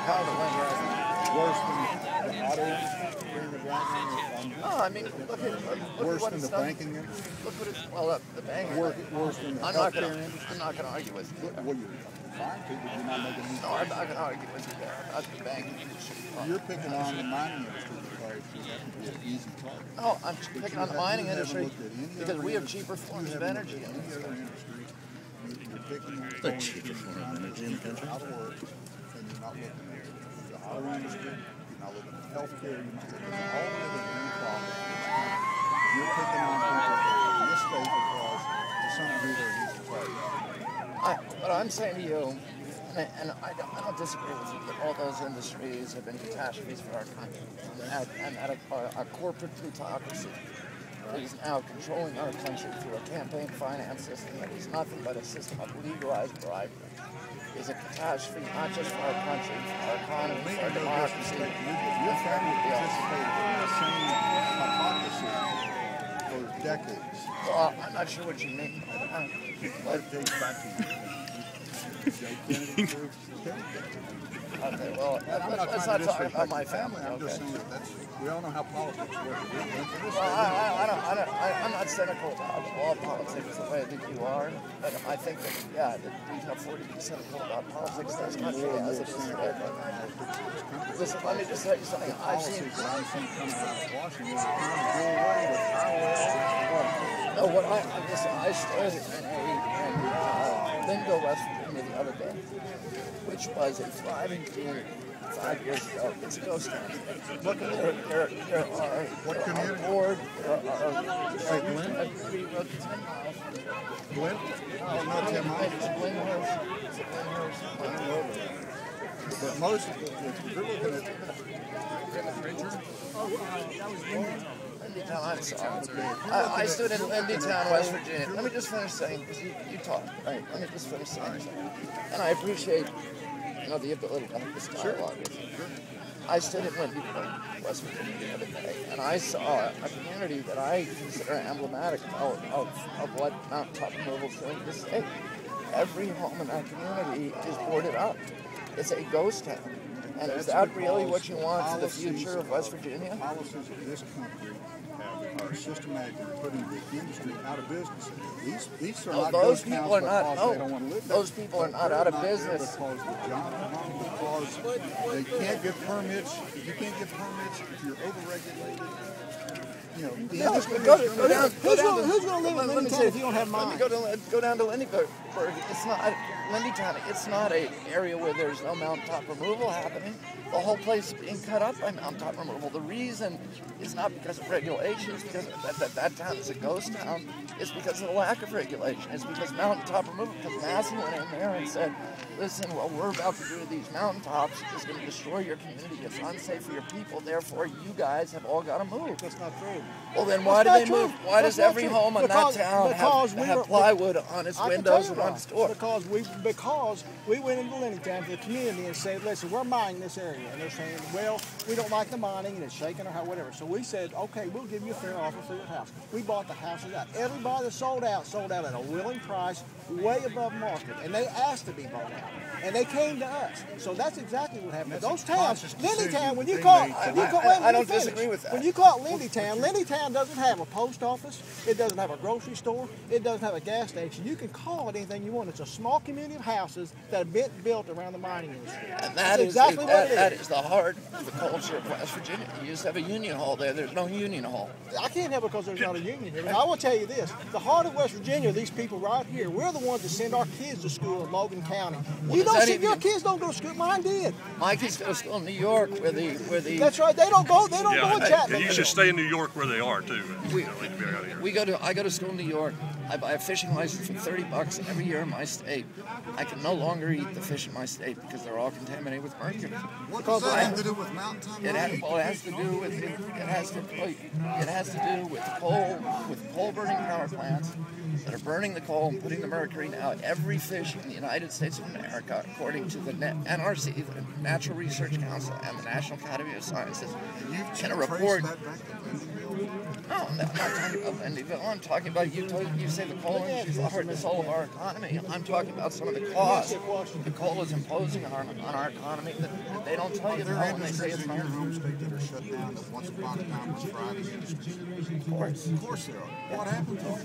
power to wind right now. Worse than the auto industry during the drought? No, I mean, look at Worse what than it's the done. banking industry? Look what it's, well, the banking. Worse than the I'm not healthcare gonna industry? argue with you. Well, you're fine to, but you're not making any No, I'm not gonna argue with you there about the banking industry. You're picking on the mining industry because that could be an easy target. No, I'm picking on the mining industry because we have cheaper forms of energy in this country. You're picking on The cheapest form of energy in the country. out of work, and you're not looking at the auto industry, you're not looking at healthcare, you're not looking at all the other green problems. You're picking on people in this state because to some degree they're an easy target. What I'm saying to you, and I don't disagree with you, that all those industries have been catastrophes for our country, and that a corporate plutocracy that is now controlling our country through a campaign finance system that is nothing but a system of legalized bribery is a catastrophe not just for our country, for our economy, for our democracy. Your family participated in the same hypocrisy for decades. Well, I'm not sure what you mean by that. That dates back to Kennedy proved. Okay, well, let's not talk about my family, I'm just okay? saying that we all know how politics work. Well, I'm not cynical about all politics the way that you are, but I think that, yeah, that we can afford to be cynical about politics in this country as it is today. Listen, let me just tell you something. I've seen... coming out of Washington are trying to do away with our No, what listen, I stood in Lingo, West Virginia the other day, which was a thriving community 5 years ago. It's a ghost town. Look, there are What community? Board, there are Glenn? 10 miles. Glenn? Oh, not 10 miles. It's Glenhurst. It's Glenhurst. But most, if you're looking at Lindytown, I'm sorry. I stood in Lindytown, West Virginia. Let me just finish saying, because you talk, right? Let me just finish saying something. And I appreciate, the ability to have this dialogue with you. I stood in Lindytown, West Virginia the other day, and I saw a community that I consider emblematic of what mountaintop removal is doing to the state. Every home in that community is boarded up. It's a ghost town. And is that really what you want for the future of West Virginia? Policies of this country are systematically putting the industry out of business. These are not those ghost people towns are not. because they don't want to live there. Those people are not out of business. Because the job, because they can't get permits. You can't get permits if you're overregulated. The industry Go down. Who's going to live in Lindytown if you don't have mines? Go down to Lindyburg. It's not Lindytown. It's not an area where there's no mountaintop removal happening. The whole place is being cut up by mountaintop removal. The reason is not because of regulation. It's because that town is a ghost town. It's because of the lack of regulation. It's because mountaintop removal. Because Massey went in there and said, "Listen, what we're about to do to these mountaintops is going to destroy your community. It's unsafe for your people. Therefore, you guys have all got to move." That's not true. Well, then why do they move? Why does every home in that town have plywood on its windows and on its door? Because we went into Lindytown to the community and said, "Listen, we're mining this area," and they're saying, "Well, we don't like the mining and it's shaking or whatever." So we said, "Okay, we'll give you a fair offer for your house." We bought the houses out. Everybody that sold out at a willing price, way above market, and they asked to be bought out. And they came to us. So that's exactly what happened. Those towns, Lindytown, when you call, I don't disagree with that. When you call it Lindytown doesn't have a post office. It doesn't have a grocery store. It doesn't have a gas station. You can call it anything you want. It's a small community of houses that have been built around the mining industry. And that's exactly what it is. That is the heart of the culture of West Virginia. You used to have a union hall there. There's no union hall. I can't help it because there's not a union here. But I will tell you this. The heart of West Virginia, these people right here, we're the ones that send our kids to school in Logan County. You don't see your kids don't go to school. Mine did. My kids go to school in New York where the That's right. They don't go in Chapman. You should stay in New York where they are too. I go to school in New York. I buy a fishing license for $30 every year in my state. I can no longer eat the fish in my state because they're all contaminated with mercury. What does that have to do with mountaintop mining? It has to do with coal burning power plants that are burning the coal and putting the mercury now. Every fish in the United States of America, according to the NRC, the Natural Research Council, and the National Academy of Sciences, can report. No, I'm not talking about Lindyville. I'm talking about you say the coal industry is the heart and soul of our economy. I'm talking about some of the costs the coal is imposing on our economy that they don't tell you about when they say it's not. Your home state that are shut down that once upon a time was private industry. Of course there are. What happened to them?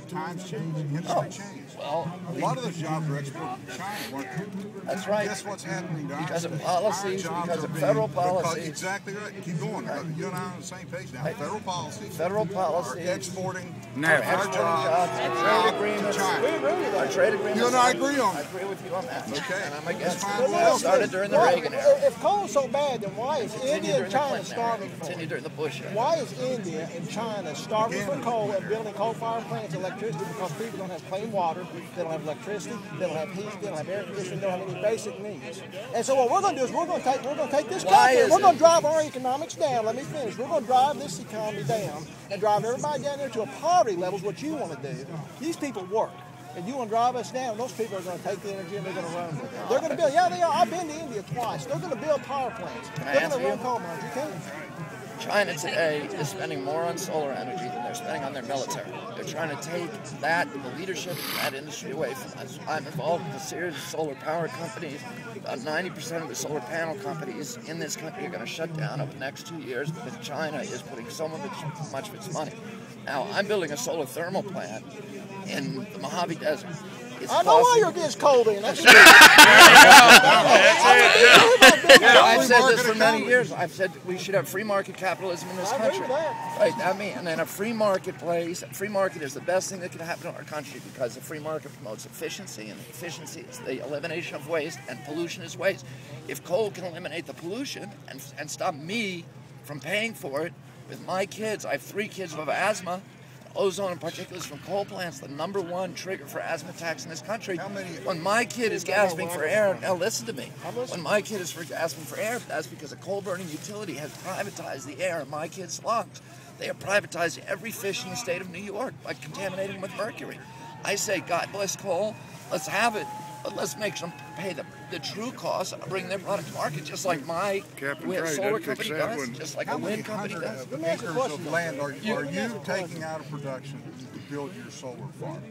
Times change, industry changed. Well, a lot of those jobs were exported to China, weren't they? That's right. Guess what's happening to because our of state? policies, because of federal policies. Exactly right. Keep going. You and I are on the same page now. Federal policies. Federal policies. Are exporting our jobs, trade agreements. Our trade agreements. You and I agree on I that. agree with you on that. Okay. And I'm against it. That's fine. That started during the Reagan era. If coal's so bad, then why is Continued India during and the China Clinton era. starving for Continued it? during the Bush era. Why is India and China starving for coal and building coal-fired plants and electricity? Because people don't have clean water, they don't have electricity, they don't have heat, they don't have air conditioning, they don't have any basic needs. And so what we're going to do is we're going to take this country and we're going to drive our economics down. Let me finish. We're going to drive this economy down and drive everybody down there to a poverty level is what you want to do. These people work. And you want to drive us down, those people are going to take the energy and they're going to run with it. They're going to build, yeah, they are. I've been to India twice. They're going to build power plants. They're going to run coal mines. You can't. China today is spending more on solar energy than they're spending on their military. They're trying to take the leadership of that industry away from us. I'm involved with a series of solar power companies. About 90% of the solar panel companies in this country are going to shut down over the next 2 years because China is putting so much of its money. Now, I'm building a solar thermal plant in the Mojave Desert. I know why you're against coal then. That's I've said this for many years. I've said we should have free market capitalism in this country. Right, I mean, and then a free marketplace. A free market is the best thing that can happen in our country because the free market promotes efficiency, and efficiency is the elimination of waste, and pollution is waste. If coal can eliminate the pollution and stop me from paying for it with my kids, I have 3 kids who have asthma. Ozone and particulates from coal plants, the #1 trigger for asthma attacks in this country. When my kid is gasping for air, now listen to me. When my kid is gasping for air, that's because a coal-burning utility has privatized the air in my kid's lungs. They have privatized every fishing state of New York by contaminating with mercury. I say, God bless coal. Let's have it, but let's make them pay the true cost of bringing their product to market, just like my solar company does, just like a wind company does. How many acres of land are you taking out of production to build your solar farm?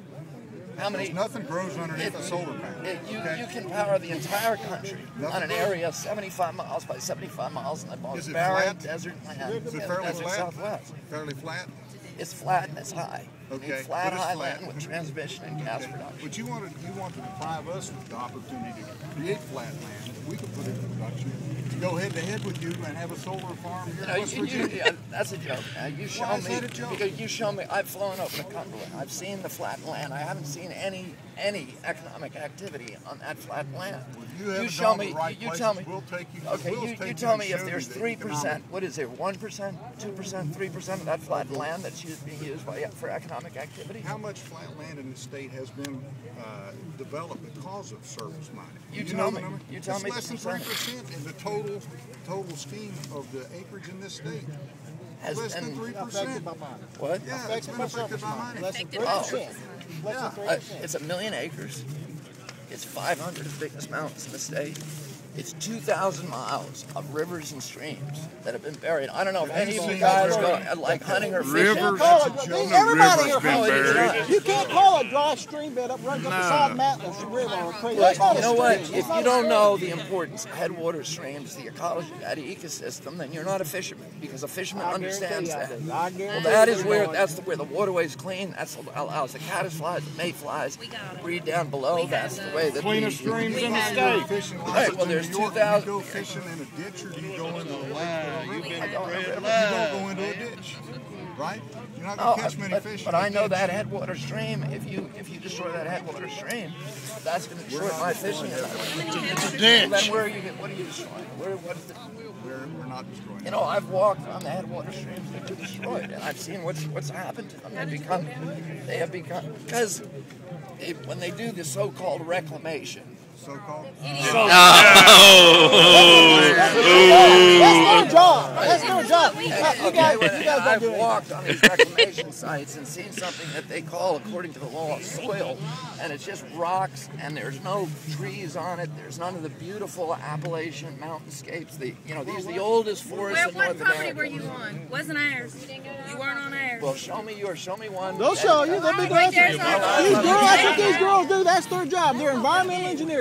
How many? Because nothing grows underneath a solar panel. You can power the entire country on an area of 75 miles by 75 miles in the most barren desert land in the desert Southwest. Fairly flat? It's flat and it's high. Okay. You need flat, high land with transmission and gas production. But you want to deprive us of the opportunity to create flat land that we can put into production, to go head to head with you and have a solar farm here in West Virginia. That's a joke. You show me, because you show me, I've flown over to Cumberland. I've seen the flat land. I haven't seen any economic activity on that flat land. You show me. You tell me. We'll take you. Okay, you tell me if there's 3%. What is there? 1%, 2%, 3% of that flat land that's being used for economic activity? How much flat land in the state has been developed because of surface mining? You tell me. You tell me. Less than 3% in the total scheme of the acreage in this state. Less than 3%. What? Yeah, it's been affected by mining. Less than 3%. Less than 3%. It's 1 million acres. It's 500 of the biggest mountains in the state. It's 2,000 miles of rivers and streams that have been buried. I don't know if any of you guys go like hunting or fishing. Everybody here buried. You can't call a dry stream bed up right up beside Matlas River or creek. You know what? If you don't know the importance of headwater streams, the ecology, that ecosystem, then you're not a fisherman, because a fisherman understands that. Well, that's where the waterway's clean. That's what allows the caddisflies, the mayflies breed down below. That's the way that cleanest streams in the state. Right. Well, there's 2,000. Do you go fishing in a ditch, or do you go into a lake? You don't go into a ditch, right? You're not going to catch many fish. But I know that headwater stream. If you destroy that headwater stream, that's going to destroy my fishing. It's a ditch. Then where are you? What are you destroying? We're not destroying. You know, I've walked on the headwater streams that are destroyed, and I've seen what's happened to them. They have become because when they do the so-called reclamation, So-called. That's their job. That's their job. I've walked on these reclamation sites and seen something that they call, according to the law, soil, and it's just rocks, and there's no trees on it. There's none of the beautiful Appalachian mountainscapes. These are the oldest forests in North What property America. were you on? Wasn't ours. You weren't on ours. Well, show me yours. Show me one. They'll show you. They'll be glad to. These girls, that's what these girls do. That's their job. They're environmental engineers.